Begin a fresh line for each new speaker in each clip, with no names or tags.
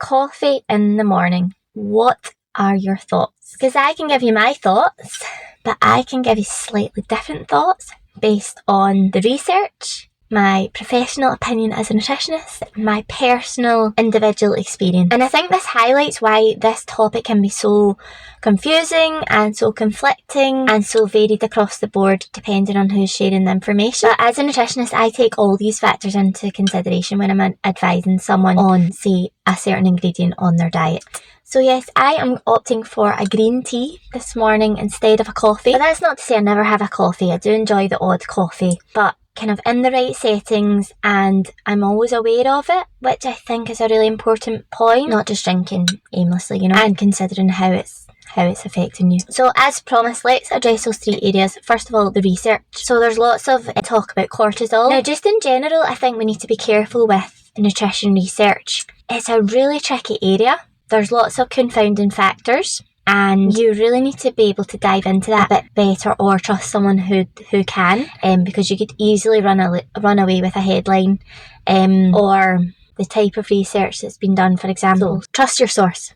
coffee in the morning. What are your thoughts? Because I can give you my thoughts, but I can give you slightly different thoughts based on the research, my professional opinion as a nutritionist, my personal individual experience. And I think this highlights why this topic can be so confusing and so conflicting and so varied across the board depending on who's sharing the information. But as a nutritionist, I take all these factors into consideration when I'm advising someone on, say, a certain ingredient on their diet. So yes, I am opting for a green tea this morning instead of a coffee. But that's not to say I never have a coffee. I do enjoy the odd coffee, but kind of in the right settings, and I'm always aware of it, which I think is a really important point. Not just drinking aimlessly, and considering how it's affecting you. So as promised, let's address those three areas. First of all, the research. So there's lots of talk about cortisol. Now, just in general, I think we need to be careful with nutrition research. It's a really tricky area. There's lots of confounding factors, and you really need to be able to dive into that a bit better or trust someone who can, because you could easily run away with a headline or the type of research that's been done, for example. So, trust your source.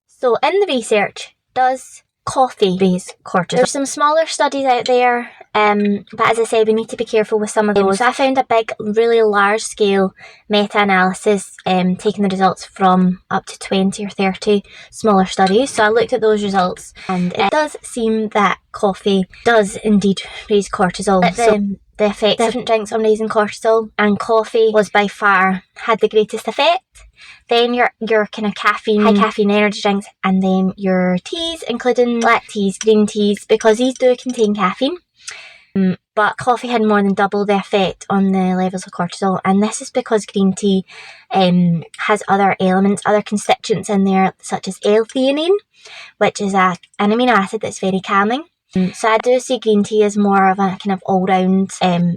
So in the research, does coffee raise cortisol? There's some smaller studies out there, but as I said, we need to be careful with some of those. So I found a big, really large scale meta-analysis taking the results from up to 20 or 30 smaller studies. So I looked at those results, and it does seem that coffee does indeed raise cortisol. The effects of different drinks on raising cortisol, and coffee was by far had the greatest effect. Then your kind of high caffeine energy drinks, and then your teas, including black teas, green teas, because these do contain caffeine. But coffee had more than double the effect on the levels of cortisol, and this is because green tea has other elements, other constituents in there, such as L-theanine, which is an amino acid that's very calming. So I do see green tea as more of a kind of all-round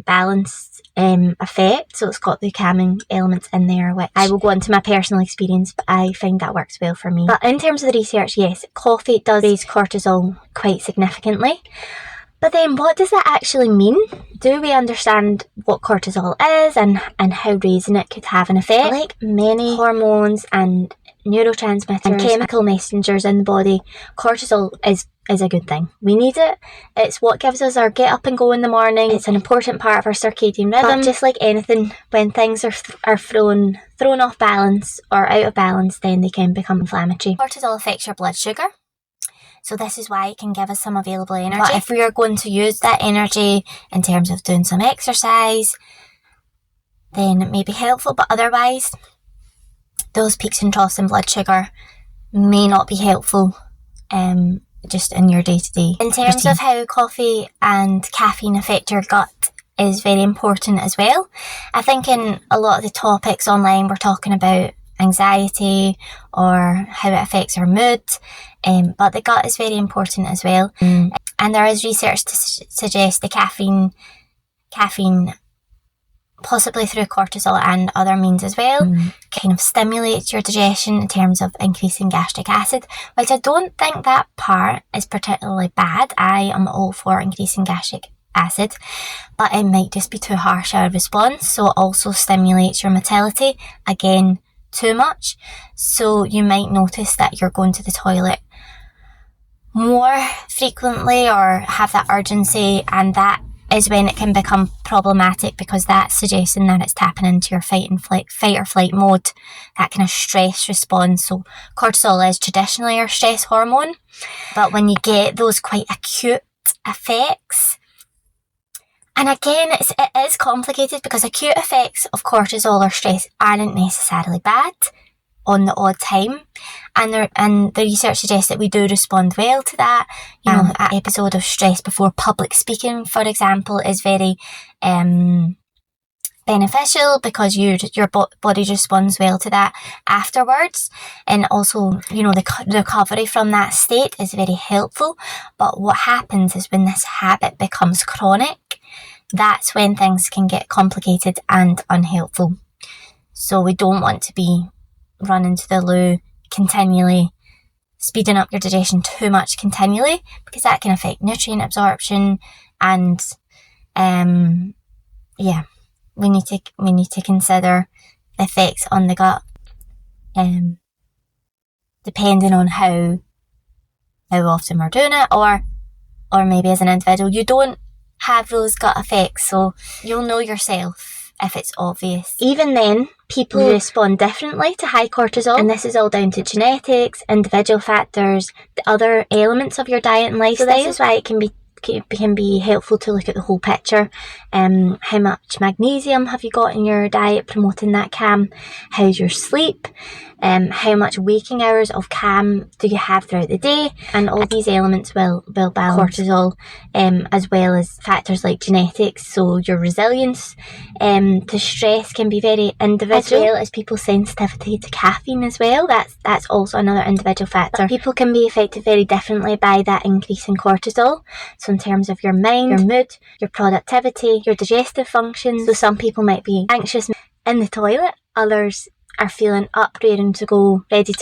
balanced effect. So it's got the calming elements in there, which I will go into my personal experience, but I find that works well for me. But in terms of the research, yes, coffee does raise cortisol quite significantly. But then what does that actually mean? Do we understand what cortisol is and how raising it could have an effect? Like many hormones and neurotransmitters and chemical messengers in the body, cortisol is a good thing. We need it. It's what gives us our get up and go in the morning. It's an important part of our circadian rhythm. But just like anything, when things are thrown off balance or out of balance, then they can become inflammatory. Cortisol affects your blood sugar. So this is why it can give us some available energy. But if we are going to use that energy in terms of doing some exercise, then it may be helpful. But otherwise, those peaks and troughs in blood sugar may not be helpful just in your day-to-day In terms routine. Of how coffee and caffeine affect your gut is very important as well. I think in a lot of the topics online we're talking about anxiety or how it affects our mood, but the gut is very important as well. And there is research to suggest the caffeine possibly through cortisol and other means as well, kind of stimulates your digestion in terms of increasing gastric acid, which I don't think that part is particularly bad. I am all for increasing gastric acid, but it might just be too harsh a response. So it also stimulates your motility, again, too much. So you might notice that you're going to the toilet more frequently or have that urgency, and that is when it can become problematic, because that's suggesting that it's tapping into your fight or flight mode, that kind of stress response. So cortisol is traditionally our stress hormone, but when you get those quite acute effects, and again, it is complicated because acute effects of cortisol or stress aren't necessarily bad on the odd time, and the research suggests that we do respond well to that. An episode of stress before public speaking, for example, is very beneficial because your body responds well to that afterwards, and also the recovery from that state is very helpful. But what happens is when this habit becomes chronic, that's when things can get complicated and unhelpful. So we don't want to be running to the loo continually, speeding up your digestion too much continually, because that can affect nutrient absorption, and we need to consider the effects on the gut. depending on how often we're doing it, or maybe as an individual you don't have those gut effects, so you'll know yourself if it's obvious. Even then, people respond differently to high cortisol, and this is all down to genetics, individual factors, the other elements of your diet and lifestyle. So this is why it can be helpful to look at the whole picture. How much magnesium have you got in your diet promoting that CAM? How's your sleep? How much waking hours of CAM do you have throughout the day? And all these elements will balance cortisol, as well as factors like genetics. So your resilience to stress can be very individual, as well as people's sensitivity to caffeine as well. That's also another individual factor. People can be affected very differently by that increase in cortisol. So in terms of your mind, your mood, your productivity, your digestive functions. So some people might be anxious in the toilet, others are feeling up, ready to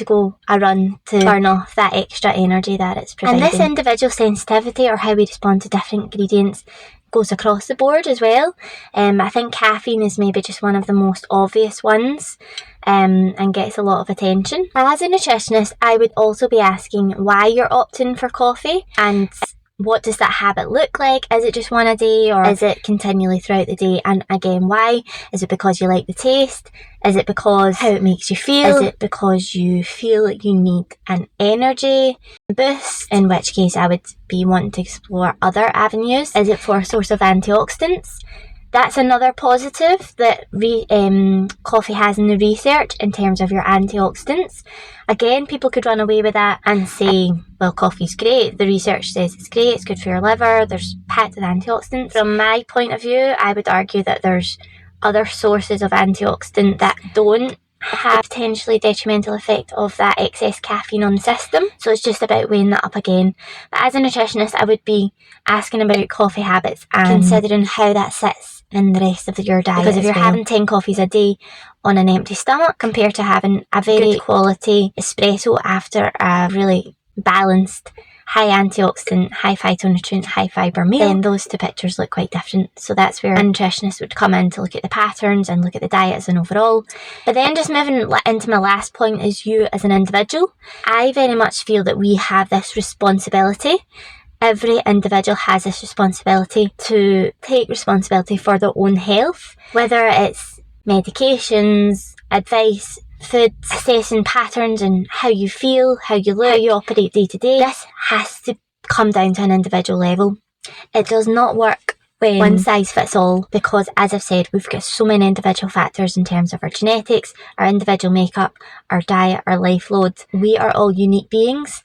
go a run to burn off that extra energy that it's providing. And this individual sensitivity, or how we respond to different ingredients, goes across the board as well. I think caffeine is maybe just one of the most obvious ones, and gets a lot of attention. As a nutritionist, I would also be asking why you're opting for coffee, and what does that habit look like? Is it just one a day, or is it continually throughout the day? And again, why? Is it because you like the taste? Is it because how it makes you feel? Is it because you feel like you need an energy boost? In which case I would be wanting to explore other avenues. Is it for a source of antioxidants? That's another positive that coffee has in the research in terms of your antioxidants. Again, people could run away with that and say, well, coffee's great. The research says it's great. It's good for your liver. There's packed with antioxidants. From my point of view, I would argue that there's other sources of antioxidant that don't have potentially detrimental effect of that excess caffeine on the system. So it's just about weighing that up again. But as a nutritionist, I would be asking about coffee habits and considering how that sits in the rest of your diet. Because if you're having 10 coffees a day on an empty stomach compared to having a very good quality espresso after a really balanced, high antioxidant, high phytonutrient, high fibre meal, then those two pictures look quite different. So that's where a nutritionist would come in to look at the patterns and look at the diet as an overall. But then just moving into my last point is you as an individual. I very much feel that we have this responsibility. Every individual has this responsibility to take responsibility for their own health, whether it's medications, advice, food, assessing patterns and how you feel, how you look, how you operate day to day. This has to come down to an individual level. It does not work when one size fits all, because as I've said, we've got so many individual factors in terms of our genetics, our individual makeup, our diet, our life load. We are all unique beings.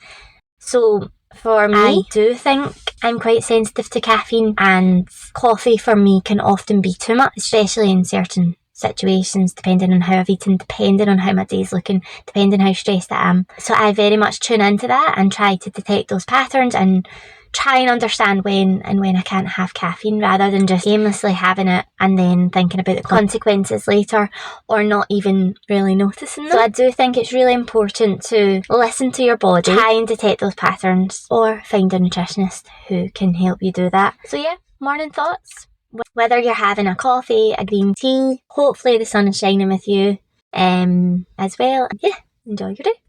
So for me, I do think I'm quite sensitive to caffeine, and coffee for me can often be too much, especially in certain situations, depending on how I've eaten, depending on how my day's looking, depending how stressed I am. So I very much tune into that and try to detect those patterns and try and understand when I can't have caffeine, rather than just aimlessly having it and then thinking about the consequences later, or not even really noticing them. So I do think it's really important to listen to your body, try and detect those patterns, or find a nutritionist who can help you do that. So yeah, morning thoughts. Whether you're having a coffee, a green tea, hopefully the sun is shining with you as well. Yeah, enjoy your day.